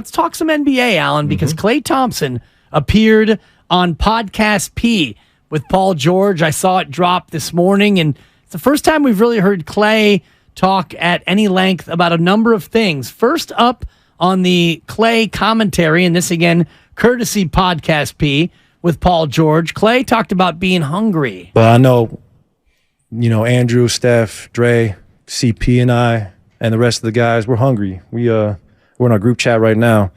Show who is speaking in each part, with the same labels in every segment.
Speaker 1: Let's talk some NBA, Alan, because Klay Thompson appeared on Podcast P with Paul George. I saw it drop this morning, and it's the first time we've really heard Klay talk at any length about a number of things. First up on the Klay commentary, and this again, courtesy Podcast P with Paul George, Klay talked about being hungry.
Speaker 2: But I know, Andrew, Steph, Dre, CP, and I, and the rest of the guys, we're hungry. We're in our group chat right now.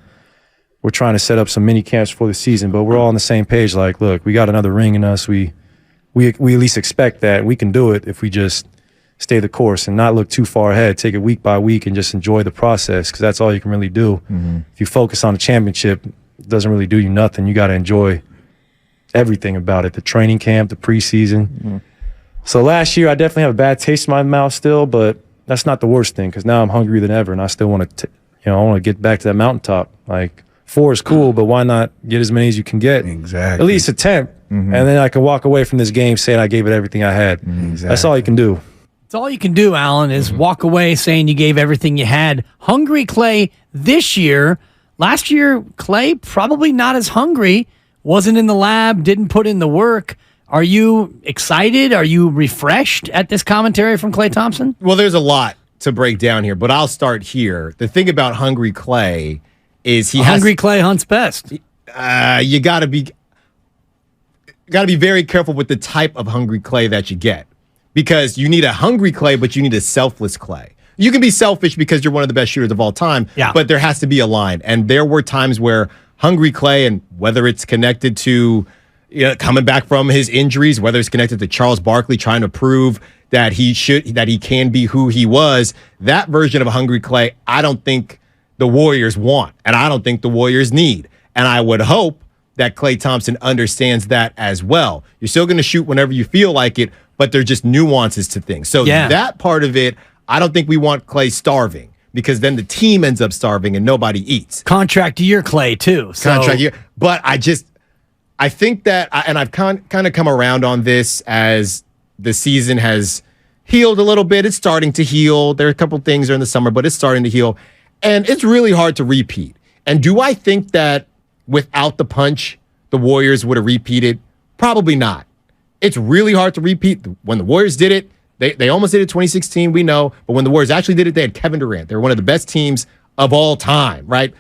Speaker 2: We're trying to set up some mini camps for the season, but we're all on the same page. Like, look, we got another ring in us. We at least expect that. We can do it if we just stay the course and not look too far ahead. Take it week by week and just enjoy the process, because that's all you can really do. If you focus on the championship, it doesn't really do you nothing. You got to enjoy everything about it, the training camp, the preseason. So last year, I definitely have a bad taste in my mouth still, but that's not the worst thing, because now I'm hungrier than ever, and I still want to I want to get back to that mountaintop. Like, 4 is cool, but why not get as many as you can get?
Speaker 3: Exactly.
Speaker 2: At least attempt. And then I can walk away from this game saying I gave it everything I had.
Speaker 3: Exactly.
Speaker 2: That's all you can do.
Speaker 1: It's all you can do, Alan, is walk away saying you gave everything you had. Hungry Klay this year. Last year, Klay probably not as hungry. Wasn't in the lab, didn't put in the work. Are you excited? Are you refreshed at this commentary from Klay Thompson?
Speaker 4: Well, there's a lot to break down here, but I'll start here. The thing about Hungry Klay is
Speaker 1: Hungry Klay hunts best.
Speaker 4: You got to be very careful with the type of Hungry Klay that you get, because you need a hungry Klay, but you need a selfless Klay. You can be selfish because you're one of the best shooters of all time, but there has to be a line. And there were times where Hungry Klay, and whether it's connected to coming back from his injuries, whether it's connected to Charles Barkley trying to prove that he can be who he was, that version of a Hungry Klay, I don't think the Warriors want, and I don't think the Warriors need. And I would hope that Klay Thompson understands that as well. You're still going to shoot whenever you feel like it, but there's just nuances to things. So that part of it, I don't think we want Klay starving, because then the team ends up starving and nobody eats.
Speaker 1: Contract year Klay, too. So.
Speaker 4: Contract year. But I think that, and I've kind of come around on this as the season has healed a little bit. It's starting to heal. There are a couple things during the summer, but it's starting to heal. And it's really hard to repeat. And do I think that without the punch, the Warriors would have repeated? Probably not. It's really hard to repeat. When the Warriors did it, they almost did it in 2016, we know. But when the Warriors actually did it, they had Kevin Durant. They were one of the best teams of all time, right?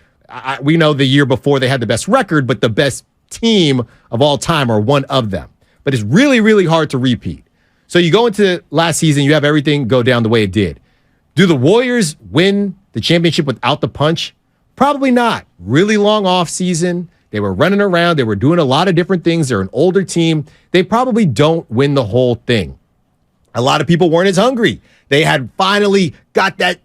Speaker 4: We know the year before they had the best record, but the best team of all time, or one of them. But it's really, really hard to repeat. So you go into last season, you have everything go down the way it did. Do the Warriors win the championship without the punch? Probably not. Really long off season. They were running around. They were doing a lot of different things. They're an older team. They probably don't win the whole thing. A lot of people weren't as hungry. They had finally got that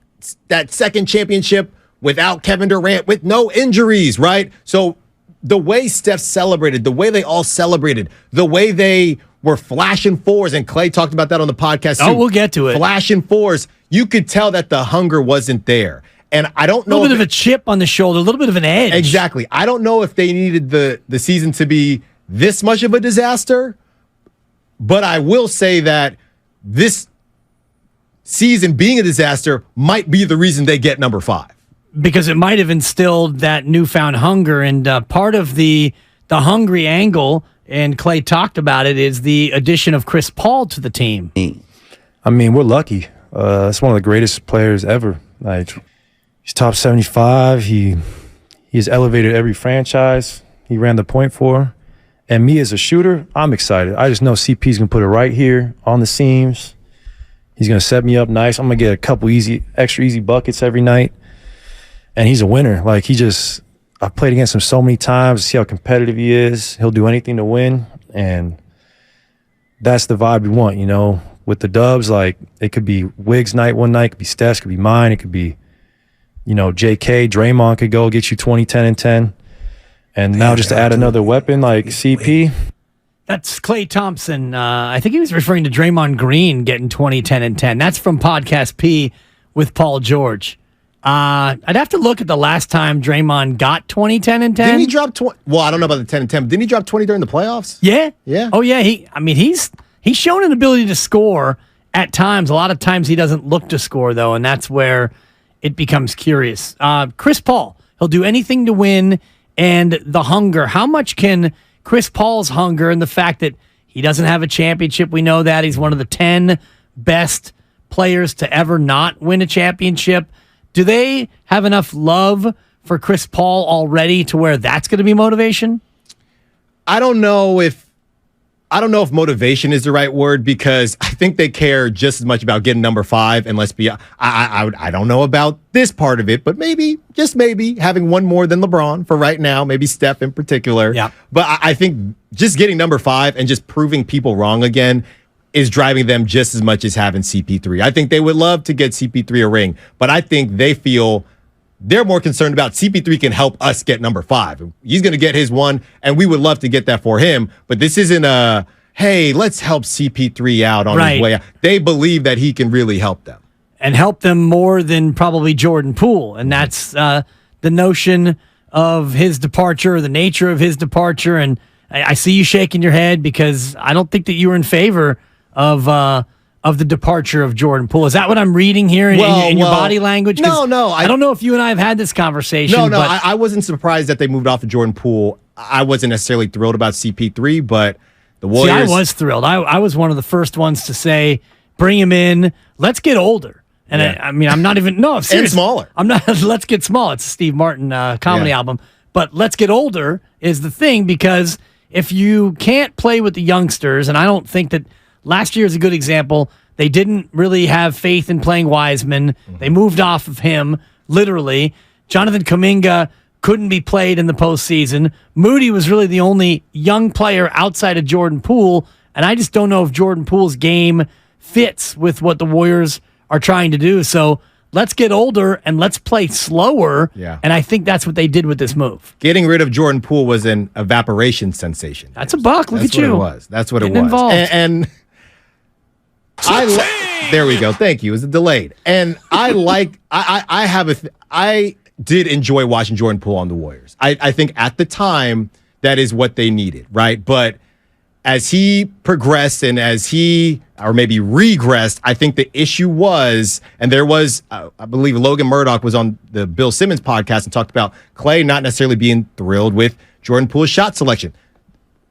Speaker 4: second championship without Kevin Durant, with no injuries, right? So the way Steph celebrated, the way they all celebrated, the way they were flashing fours, and Klay talked about that on the podcast too.
Speaker 1: Oh, we'll get to it.
Speaker 4: Flashing fours. You could tell that the hunger wasn't there. And I don't know.
Speaker 1: A little bit of a chip on the shoulder, a little bit of an edge.
Speaker 4: Exactly. I don't know if they needed the season to be this much of a disaster, but I will say that this season being a disaster might be the reason they get number 5.
Speaker 1: Because it might have instilled that newfound hunger. And part of the hungry angle, and Klay talked about it, is the addition of Chris Paul to the team.
Speaker 2: I mean, we're lucky. It's one of the greatest players ever. Like, he's top 75. He's elevated every franchise he ran the point for. And me as a shooter, I'm excited. I just know CP's going to put it right here on the seams. He's going to set me up nice. I'm going to get a couple extra easy buckets every night. And he's a winner. Like, I've played against him so many times to see how competitive he is. He'll do anything to win. And that's the vibe we want, With the Dubs, like, it could be Wiggs night one night, it could be Steph's, it could be mine, it could be, JK, Draymond could go get you 20, 10, and 10. And now just to add another weapon like CP.
Speaker 1: That's Klay Thompson. I think he was referring to Draymond Green getting 20, 10, and 10. That's from Podcast P with Paul George. I'd have to look at the last time Draymond got 20, 10, and 10.
Speaker 4: Didn't he drop 20? Well, I don't know about the 10 and 10, but didn't he drop 20 during the playoffs?
Speaker 1: Yeah.
Speaker 4: Yeah.
Speaker 1: Oh, yeah. He's shown an ability to score at times. A lot of times he doesn't look to score, though, and that's where it becomes curious. Chris Paul He'll do anything to win, and the hunger. How much can Chris Paul's hunger and the fact that he doesn't have a championship, we know that. He's one of the 10 best players to ever not win a championship. Do they have enough love for Chris Paul already to where that's going to be motivation?
Speaker 4: I don't know if motivation is the right word, because I think they care just as much about getting number 5. And let's be, I don't know about this part of it, but maybe, just maybe, having one more than LeBron for right now, maybe Steph in particular.
Speaker 1: Yeah.
Speaker 4: But I think just getting number 5 and just proving people wrong again is driving them just as much as having CP3. I think they would love to get CP3 a ring, but I think they feel they're more concerned about CP3 can help us get number 5. He's going to get his one, and we would love to get that for him. But this isn't a, hey, let's help CP3 out on his way out. They believe that he can really help them.
Speaker 1: And help them more than probably Jordan Poole. And that's the notion of his departure, the nature of his departure. And I see you shaking your head because I don't think that you were in favor of the departure of Jordan Poole. Is that what I'm reading here in your body language?
Speaker 4: No.
Speaker 1: I don't know if you and I have had this conversation.
Speaker 4: No. I wasn't surprised that they moved off of Jordan Poole. I wasn't necessarily thrilled about CP3, but the Warriors.
Speaker 1: See, I was thrilled. I was one of the first ones to say, bring him in. Let's get older. And I mean, I'm not even, no, I'm serious.
Speaker 4: And smaller.
Speaker 1: I'm not, let's get small. It's a Steve Martin comedy album. But let's get older is the thing, because if you can't play with the youngsters, and I don't think that last year is a good example. They didn't really have faith in playing Wiseman. They moved off of him, literally. Jonathan Kuminga couldn't be played in the postseason. Moody was really the only young player outside of Jordan Poole, and I just don't know if Jordan Poole's game fits with what the Warriors are trying to do. So let's get older and let's play slower.
Speaker 4: Yeah.
Speaker 1: And I think that's what they did with this move.
Speaker 4: Getting rid of Jordan Poole was an evaporation sensation.
Speaker 1: That's a buck. Look at you.
Speaker 4: That's what it was. That's what it
Speaker 1: Getting
Speaker 4: was.
Speaker 1: involved.
Speaker 4: And there we go. Thank you. It was delayed. And I did enjoy watching Jordan Poole on the Warriors. I think at the time that is what they needed, right? But as he progressed and as he, or maybe regressed, I think the issue was, and there was, I believe Logan Murdoch was on the Bill Simmons podcast and talked about Klay not necessarily being thrilled with Jordan Poole's shot selection.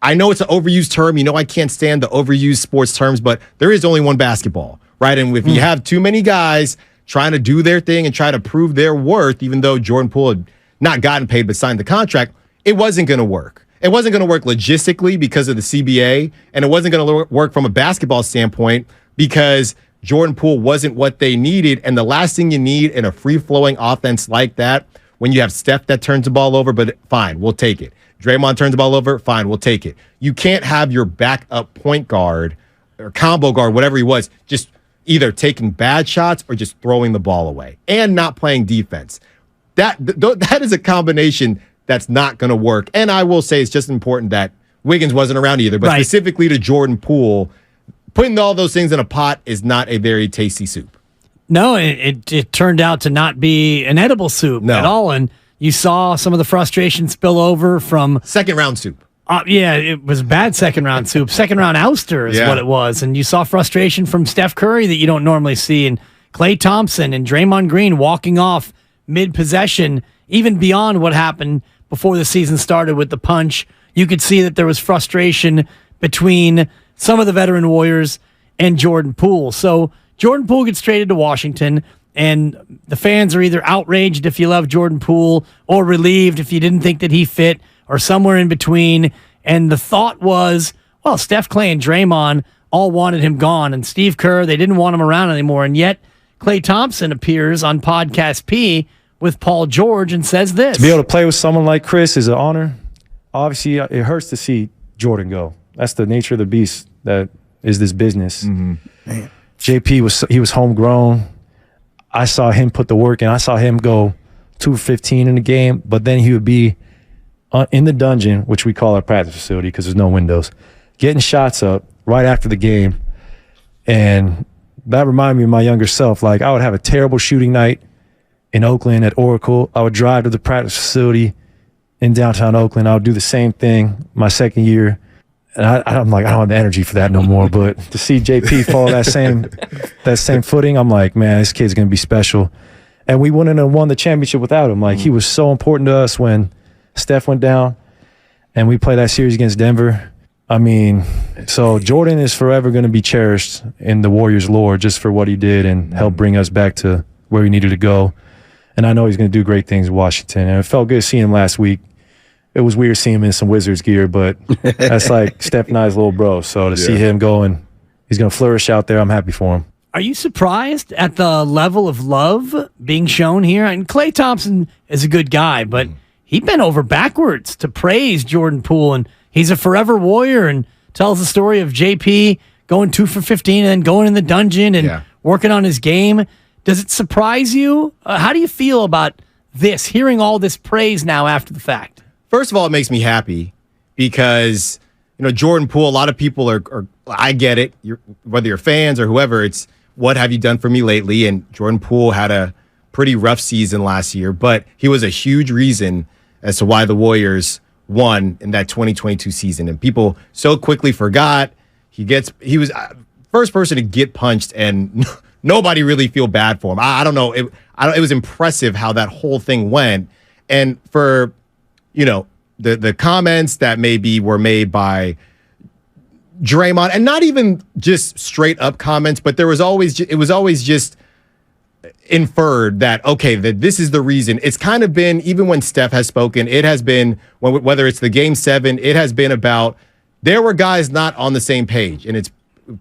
Speaker 4: I know it's an overused term. You know I can't stand the overused sports terms, but there is only one basketball, right? And if you have too many guys trying to do their thing and try to prove their worth, even though Jordan Poole had not gotten paid but signed the contract, it wasn't going to work. It wasn't going to work logistically because of the CBA, and it wasn't going to work from a basketball standpoint because Jordan Poole wasn't what they needed. And the last thing you need in a free-flowing offense like that, when you have Steph that turns the ball over, but fine, we'll take it. Draymond turns the ball over, fine, we'll take it. You can't have your backup point guard or combo guard, whatever he was, just either taking bad shots or just throwing the ball away and not playing defense. That is a combination that's not going to work. And I will say it's just important that Wiggins wasn't around either, but specifically to Jordan Poole, putting all those things in a pot is not a very tasty soup.
Speaker 1: No, it turned out to not be an edible soup at all. And you saw some of the frustration spill over from
Speaker 4: second round soup.
Speaker 1: It was bad second round soup. Second round ouster is what it was. And you saw frustration from Steph Curry that you don't normally see. And Klay Thompson and Draymond Green walking off mid-possession, even beyond what happened before the season started with the punch. You could see that there was frustration between some of the veteran Warriors and Jordan Poole. So Jordan Poole gets traded to Washington, and the fans are either outraged if you love Jordan Poole or relieved if you didn't think that he fit, or somewhere in between. And the thought was, well, Steph, Klay, and Draymond all wanted him gone, and Steve Kerr, they didn't want him around anymore. And yet Klay Thompson appears on Podcast P with Paul George and says this.
Speaker 2: To be able to play with someone like Chris is an honor. Obviously, it hurts to see Jordan go. That's the nature of the beast that is this business. Mm-hmm. JP was homegrown. I saw him put the work in. I saw him go 2-15 in the game, but then he would be in the dungeon, which we call our practice facility because there's no windows, getting shots up right after the game. And that reminded me of my younger self. Like, I would have a terrible shooting night in Oakland at Oracle. I would drive to the practice facility in downtown Oakland. I would do the same thing my second year. And I'm like, I don't have the energy for that no more. But to see JP follow that same footing, I'm like, man, this kid's going to be special. And we wouldn't have won the championship without him. Like, he was so important to us when Steph went down and we played that series against Denver. I mean, so Jordan is forever going to be cherished in the Warriors lore just for what he did and helped bring us back to where we needed to go. And I know he's going to do great things in Washington. And it felt good seeing him last week. It was weird seeing him in some Wizards gear, but that's like Steph and I's little bro. So to see him go and he's going to flourish out there, I'm happy for him.
Speaker 1: Are you surprised at the level of love being shown here? And Klay Thompson is a good guy, but he bent over backwards to praise Jordan Poole, and he's a forever Warrior and tells the story of JP going 2 for 15 and then going in the dungeon and working on his game. Does it surprise you? How do you feel about this, hearing all this praise now after the fact?
Speaker 4: First of all, it makes me happy because, Jordan Poole, a lot of people are I get it, whether you're fans or whoever, it's what have you done for me lately? And Jordan Poole had a pretty rough season last year, but he was a huge reason as to why the Warriors won in that 2022 season. And people so quickly forgot. He was first person to get punched and nobody really feel bad for him. I don't know. It was impressive how that whole thing went. And for, the comments that maybe were made by Draymond, and not even just straight up comments, but it was always just inferred that, okay, that this is the reason. It's kind of been, even when Steph has spoken, it has been, whether it's the Game 7, it has been about, there were guys not on the same page. And it's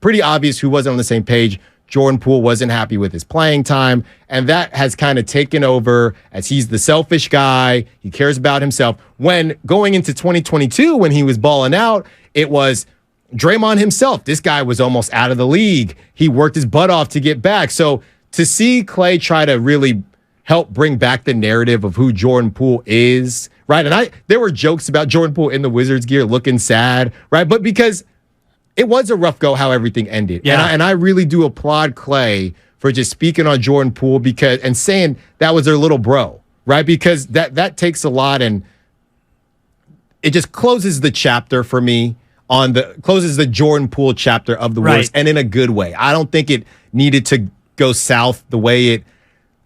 Speaker 4: pretty obvious who wasn't on the same page. Jordan Poole wasn't happy with his playing time, and that has kind of taken over as he's the selfish guy. He cares about himself. When going into 2022, when he was balling out, it was Draymond himself. This guy was almost out of the league. He worked his butt off to get back. So to see Klay try to really help bring back the narrative of who Jordan Poole is, right? And there were jokes about Jordan Poole in the Wizards gear looking sad, right? But because it was a rough go how everything ended. Yeah. And I really do applaud Klay for just speaking on Jordan Poole and saying that was their little bro, right? Because that takes a lot, and it just closes the chapter for me. Closes the Jordan Poole chapter of the Warriors, and in a good way. I don't think it needed to go south the way it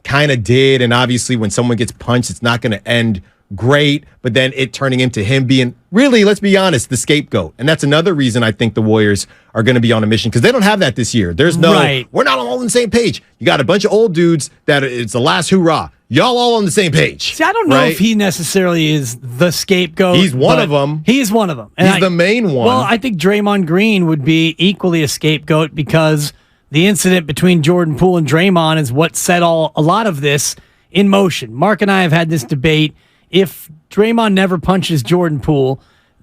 Speaker 4: kind of did. And obviously, when someone gets punched, it's not going to end great. But then it turning into him being, really, let's be honest, the scapegoat. And that's another reason I think the Warriors are going to be on a mission, because they don't have that this year. There's we're not all on the same page. You got a bunch of old dudes that it's the last hoorah. Y'all all on the same page.
Speaker 1: See, I don't know if he necessarily is the scapegoat.
Speaker 4: He's one of them.
Speaker 1: He is one of them.
Speaker 4: And he's the main one.
Speaker 1: Well, I think Draymond Green would be equally a scapegoat, because the incident between Jordan Poole and Draymond is what set a lot of this in motion. Mark and I have had this debate. If Draymond never punches Jordan Poole,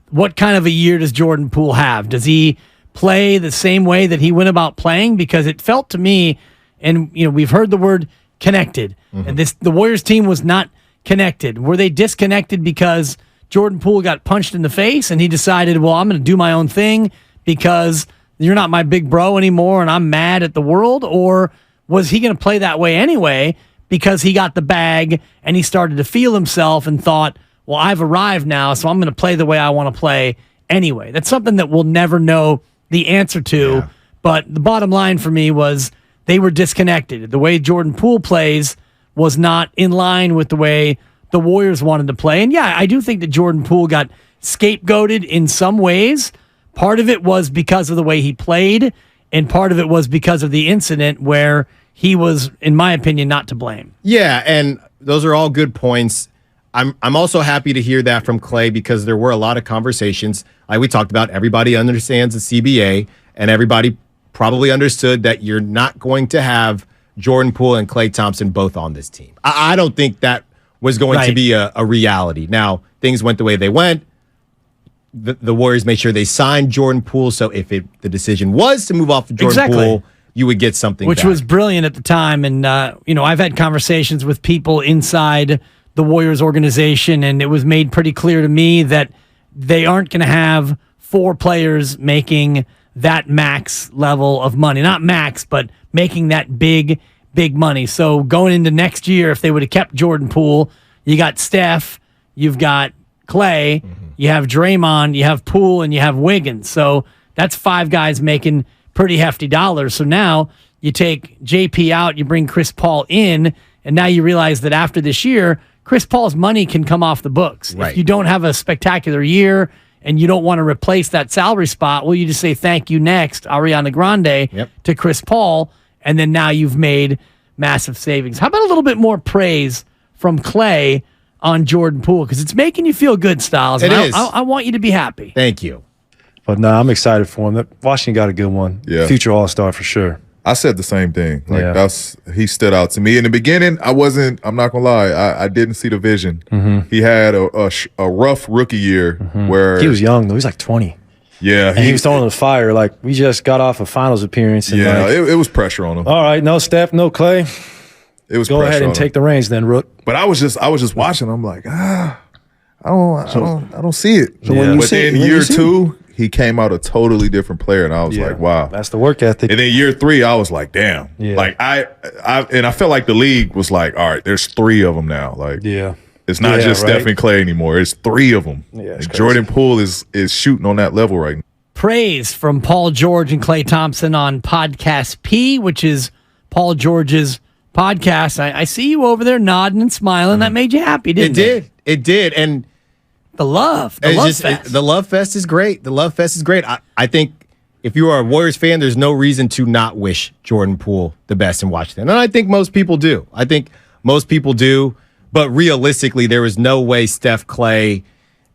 Speaker 1: what kind of a year does Jordan Poole have? Does he play the same way that he went about playing? Because it felt to me, and we've heard the word connected, and the Warriors team was not connected. Were they disconnected because Jordan Poole got punched in the face and he decided, well, I'm going to do my own thing because you're not my big bro anymore and I'm mad at the world? Or was he going to play that way anyway because he got the bag and he started to feel himself and thought, well, I've arrived now, so I'm going to play the way I want to play anyway? That's something that we'll never know the answer to. Yeah. But the bottom line for me was they were disconnected. The way Jordan Poole plays was not in line with the way the Warriors wanted to play. And yeah, I do think that Jordan Poole got scapegoated in some ways. Part of it was because of the way he played, and part of it was because of the incident where he was, in my opinion, not to blame.
Speaker 4: Yeah, and those are all good points. I'm also happy to hear that from Klay, because there were a lot of conversations. Like we talked about, everybody understands the CBA, and everybody probably understood that you're not going to have Jordan Poole and Klay Thompson both on this team. I don't think that was going to be a reality. Now, things went the way they went. The Warriors made sure they signed Jordan Poole, so if the decision was to move off of Jordan Poole, you would get something
Speaker 1: which
Speaker 4: back.
Speaker 1: Was brilliant at the time. And, I've had conversations with people inside the Warriors organization, and it was made pretty clear to me that they aren't going to have 4 players making that max level of money. Not max, but making that big money. So going into next year, if they would have kept Jordan Poole, you got Steph, you've got Klay, you have Draymond, you have Poole, and you have Wiggins. So that's 5 guys making pretty hefty dollars. So now you take JP out, you bring Chris Paul in, And now you realize that after this year, Chris Paul's money can come off the books.
Speaker 4: Right.
Speaker 1: If you don't have a spectacular year and you don't want to replace that salary spot, well, you just say thank you next, Ariana Grande, to Chris Paul, and then now you've made massive savings. How about a little bit more praise from Klay on Jordan Poole? Because it's making you feel good, Styles.
Speaker 4: It is.
Speaker 1: I want you to be happy.
Speaker 4: Thank you.
Speaker 2: But no, I'm excited for him. Washington got a good one.
Speaker 3: Yeah.
Speaker 2: Future All-Star for sure.
Speaker 3: I said the same thing.
Speaker 2: Yeah.
Speaker 3: He stood out to me in the beginning. I'm not gonna lie, I didn't see the vision. He had a rough rookie year where
Speaker 2: He was young though. He was like 20.
Speaker 3: Yeah,
Speaker 2: And he was throwing the fire. Like, we just got off a finals appearance. And
Speaker 3: yeah,
Speaker 2: like,
Speaker 3: it was pressure on him.
Speaker 2: all right, no Steph, no Klay.
Speaker 3: It was
Speaker 2: Go
Speaker 3: pressure
Speaker 2: ahead
Speaker 3: on
Speaker 2: and
Speaker 3: him.
Speaker 2: take the reins then, Rook.
Speaker 3: But I was just watching. I'm like, I don't see it.
Speaker 2: So when you
Speaker 3: but
Speaker 2: see it,
Speaker 3: then
Speaker 2: when you
Speaker 3: year
Speaker 2: see it.
Speaker 3: 2, he came out a totally different player, and I was like, wow.
Speaker 2: That's the work ethic.
Speaker 3: And then year 3, I was like, damn.
Speaker 2: Yeah.
Speaker 3: Like I felt like the league was like, all right, there's 3 of them now. Like,
Speaker 2: Yeah.
Speaker 3: it's not just
Speaker 2: right?
Speaker 3: Steph and Klay anymore. It's 3 of them.
Speaker 2: Yeah, it's
Speaker 3: And
Speaker 2: crazy.
Speaker 3: Jordan Poole is shooting on that level right now.
Speaker 1: Praise from Paul George and Klay Thompson on Podcast P, which is Paul George's podcast. I see you over there nodding and smiling. That made you happy, didn't it?
Speaker 4: It did. And
Speaker 1: The love. The
Speaker 4: it's
Speaker 1: love
Speaker 4: just
Speaker 1: fest.
Speaker 4: the Love Fest is great. The Love Fest is great. I think if you are a Warriors fan, there's no reason to not wish Jordan Poole the best in Washington. And I think most people do. But realistically, there was no way Steph, Klay,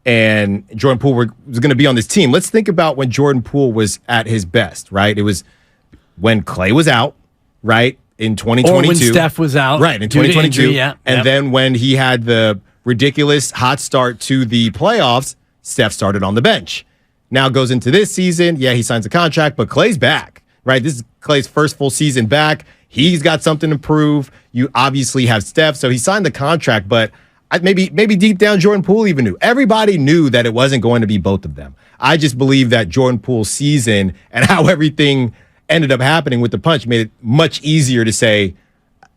Speaker 4: and Jordan Poole was going to be on this team. Let's think about when Jordan Poole was at his best, right? It was when Klay was out, right, in 2022.
Speaker 1: Or when Steph was out.
Speaker 4: Right, in
Speaker 1: due to
Speaker 4: 2022.
Speaker 1: injury, yeah.
Speaker 4: And
Speaker 1: Yep.
Speaker 4: then when he had the ridiculous hot start to the playoffs, Steph started on the bench. Now goes into this season. Yeah, he signs a contract, but Klay's back, right? This is Klay's first full season back. He's got something to prove. You obviously have Steph, so he signed the contract, but maybe deep down Jordan Poole even knew. Everybody knew that it wasn't going to be both of them. I just believe that Jordan Poole's season and how everything ended up happening with the punch made it much easier to say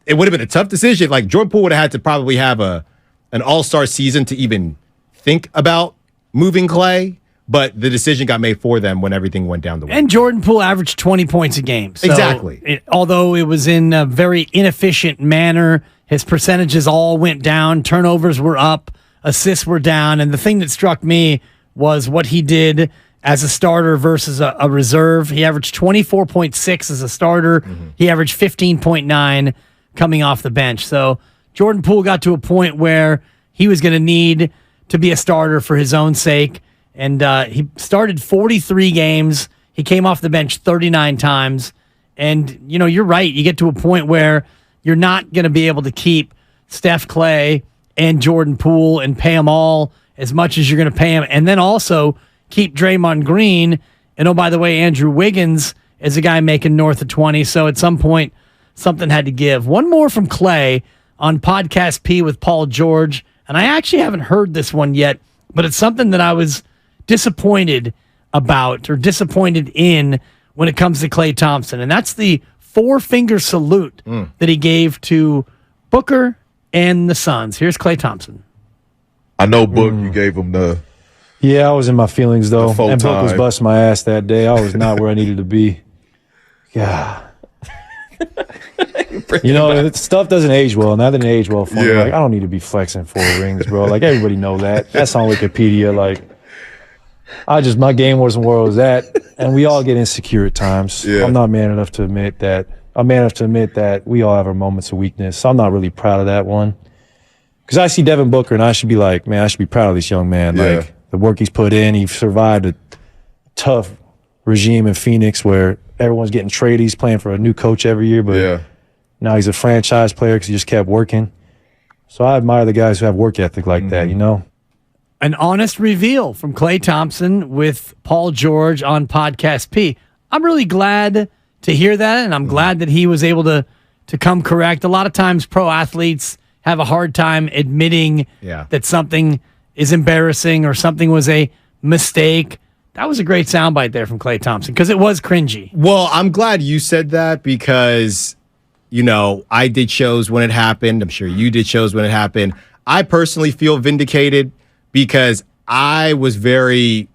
Speaker 4: it would have been a tough decision. Like, Jordan Poole would have had to probably have an all-star season to even think about moving Klay, but the decision got made for them when everything went down the way.
Speaker 1: And Jordan Poole averaged 20 points a game. So
Speaker 4: Exactly.
Speaker 1: Although it was in a very inefficient manner, his percentages all went down. Turnovers were up. Assists were down. And the thing that struck me was what he did as a starter versus a reserve. He averaged 24.6 as a starter. He averaged 15.9 coming off the bench. So Jordan Poole got to a point where he was going to need to be a starter for his own sake. And he started 43 games. He came off the bench 39 times. And, you're right. You get to a point where you're not going to be able to keep Steph, Klay, and Jordan Poole and pay them all as much as you're going to pay them. And then also keep Draymond Green. And, oh, by the way, Andrew Wiggins is a guy making north of 20. So at some point, something had to give. One more from Klay on Podcast P with Paul George. And I actually haven't heard this one yet, but it's something that I was disappointed about or disappointed in when it comes to Klay Thompson. And that's the 4-finger salute that he gave to Booker and the Suns. Here's Klay Thompson.
Speaker 3: I know Book, you gave him the
Speaker 2: Yeah, I was in my feelings though.
Speaker 3: full
Speaker 2: And Book was
Speaker 3: time.
Speaker 2: busting my ass that day. I was not where I needed to be. Yeah. Stuff doesn't age well. That didn't age well for me.
Speaker 3: Yeah.
Speaker 2: Like, I don't need to be flexing 4 rings, bro. Like, everybody know that. That's on Wikipedia. Like, my game wasn't where it was at. And we all get insecure at times.
Speaker 3: Yeah.
Speaker 2: I'm not man enough to admit that. I'm man enough to admit that we all have our moments of weakness. So I'm not really proud of that one. Because I see Devin Booker and I should be like, man, I should be proud of this young man.
Speaker 3: Yeah.
Speaker 2: Like, the work he's put in. He survived a tough regime in Phoenix where everyone's getting traded. He's playing for a new coach every year, but
Speaker 3: yeah.
Speaker 2: now he's a franchise player because he just kept working. So I admire the guys who have work ethic like that,
Speaker 1: An honest reveal from Klay Thompson with Paul George on Podcast P. I'm really glad to hear that, and I'm glad that he was able to come correct. A lot of times pro athletes have a hard time admitting that something is embarrassing or something was a mistake. That was a great soundbite there from Klay Thompson because it was cringy.
Speaker 4: Well, I'm glad you said that because, I did shows when it happened. I'm sure you did shows when it happened. I personally feel vindicated because I was very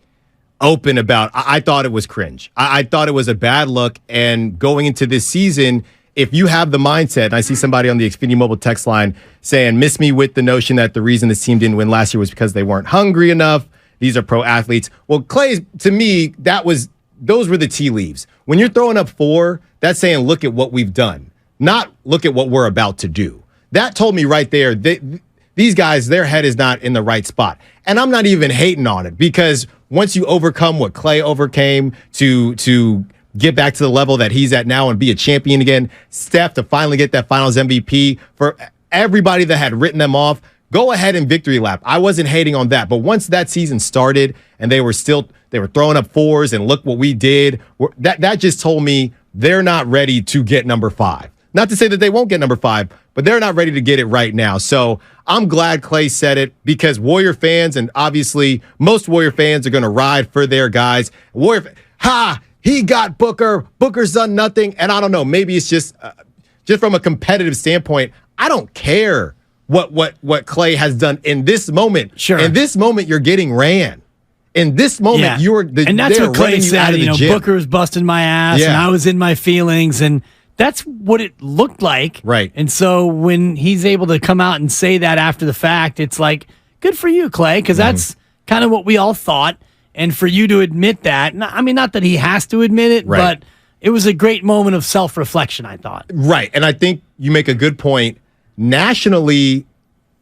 Speaker 4: open about I thought it was cringe. I thought it was a bad look. And going into this season, if you have the mindset, and I see somebody on the Xfinity Mobile text line saying, miss me with the notion that the reason this team didn't win last year was because they weren't hungry enough. These are pro athletes. Well, Klay, to me, those were the tea leaves. When you're throwing up 4, that's saying, look at what we've done, not look at what we're about to do. That told me right there, these guys, their head is not in the right spot. And I'm not even hating on it, because once you overcome what Klay overcame to get back to the level that he's at now and be a champion again, Steph to finally get that finals MVP, for everybody that had written them off, go ahead and victory lap. I wasn't hating on that. But once that season started and they were throwing up 4s and look what we did, that just told me they're not ready to get number 5. Not to say that they won't get number 5, but they're not ready to get it right now. So I'm glad Klay said it, because Warrior fans, and obviously most Warrior fans, are going to ride for their guys. He got Booker. Booker's done nothing. And I don't know, maybe it's just from a competitive standpoint, I don't care what Klay has done in this moment.
Speaker 1: Sure.
Speaker 4: In this moment, you're getting ran. In this moment,
Speaker 1: and that's what Klay said. Booker's busting my ass, and I was in my feelings, and that's what it looked like.
Speaker 4: Right.
Speaker 1: And so when he's able to come out and say that after the fact, it's like, good for you, Klay, because that's kind of what we all thought. And for you to admit that, I mean, not that he has to admit it, but it was a great moment of self-reflection, I thought.
Speaker 4: Right. And I think you make a good point. Nationally,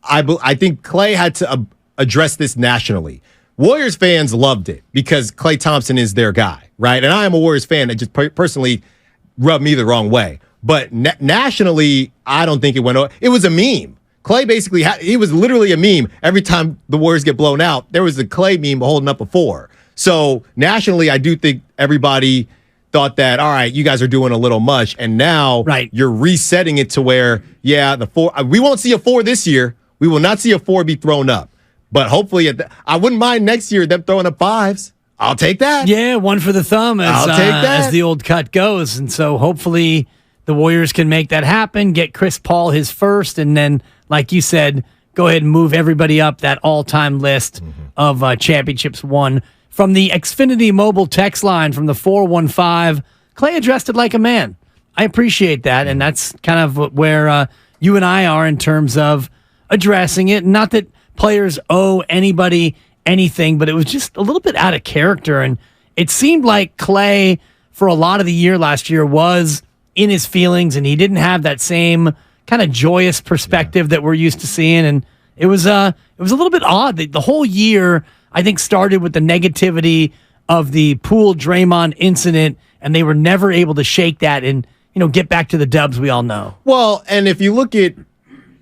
Speaker 4: I think Klay had to address this nationally. Warriors fans loved it because Klay Thompson is their guy, right? And I am a Warriors fan that just personally rubbed me the wrong way. But nationally, I don't think it went over. It was a meme. Klay basically, he was literally a meme. Every time the Warriors get blown out, there was a Klay meme holding up a 4. So nationally, I do think everybody thought that, all right, you guys are doing a little much. And now you're resetting it to where, the 4, we won't see a 4 this year. We will not see a 4 be thrown up. But hopefully, I wouldn't mind next year them throwing up 5s. I'll take that.
Speaker 1: Yeah, one for the thumb, as the old cut goes. And so hopefully the Warriors can make that happen, get Chris Paul his first, and then, like you said, go ahead and move everybody up that all-time list of championships won. From the Xfinity Mobile text line from the 415, Klay addressed it like a man. I appreciate that, and that's kind of where you and I are in terms of addressing it. Not that players owe anybody anything, but it was just a little bit out of character, and it seemed like Klay, for a lot of the year last year, was in his feelings, and he didn't have that same kind of joyous perspective that we're used to seeing, and it was a little bit odd. The whole year, I think, started with the negativity of the Poole Draymond incident, and they were never able to shake that and get back to the dubs we all know.
Speaker 4: Well, and if you look at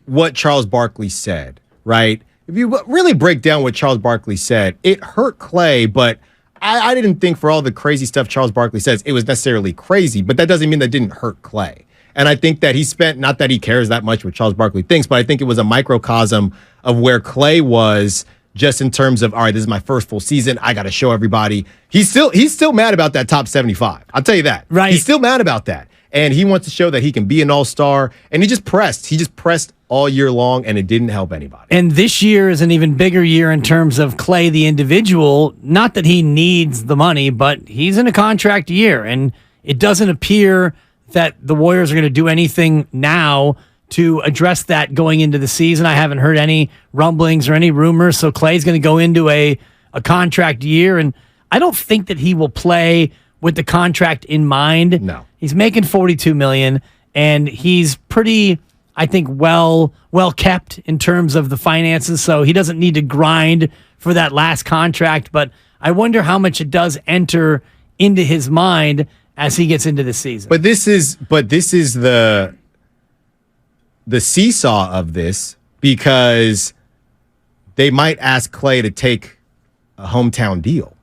Speaker 4: what Charles Barkley said, right? If you really break down what Charles Barkley said, it hurt Klay, but I didn't think for all the crazy stuff Charles Barkley says, it was necessarily crazy, but that doesn't mean that didn't hurt Klay. And I think that he spent, not that he cares that much what Charles Barkley thinks, but I think it was a microcosm of where Klay was, just in terms of, all right, this is my first full season. I got to show everybody. He's still mad about that top 75. I'll tell you that.
Speaker 1: Right.
Speaker 4: He's still mad about that. And he wants to show that he can be an all-star. And he just pressed. He just pressed all year long, and it didn't help anybody.
Speaker 1: And this year is an even bigger year in terms of Klay, the individual. Not that he needs the money, but he's in a contract year. And it doesn't appear that the Warriors are going to do anything now to address that going into the season. I haven't heard any rumblings or any rumors. So Klay's going to go into a contract year. And I don't think that he will play with the contract in mind.
Speaker 4: No.
Speaker 1: He's making $42 million, and he's pretty, I think, well kept in terms of the finances, so he doesn't need to grind for that last contract. But I wonder how much it does enter into his mind as he gets into the season.
Speaker 4: But this is the seesaw of this, because they might ask Klay to take a hometown deal.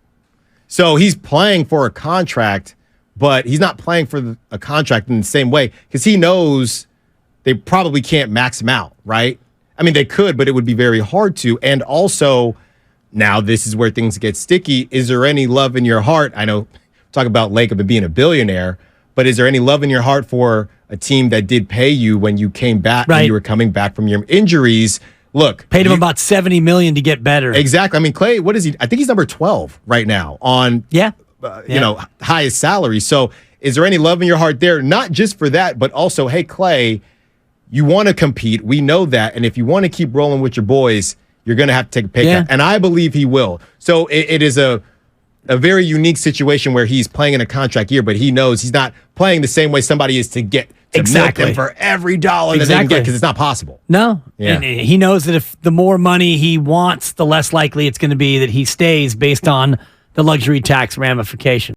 Speaker 4: So he's playing for a contract, but he's not playing for a contract in the same way, because he knows they probably can't max him out, right? I mean, they could, but it would be very hard to. And also, now this is where things get sticky. Is there any love in your heart? I know, talk about Lacob and being a billionaire, but is there any love in your heart for a team that did pay you when you came back, when you were coming back from your injuries? Look,
Speaker 1: paid him about $70 million to get better.
Speaker 4: Exactly. I mean, Klay, what is he? I think he's number 12 right now on, highest salary. So Is there any love in your heart there? Not just for that, but also, hey, Klay, you want to compete. We know that. And if you want to keep rolling with your boys, you're going to have to take a pay cut. And I believe he will. So it is a very unique situation where he's playing in a contract year, but he knows he's not playing the same way somebody is to get to milk him for every dollar that they can get, because it's not possible.
Speaker 1: No. Yeah. And he knows that if the more money he wants, the less likely it's going to be that he stays based on the luxury tax ramification.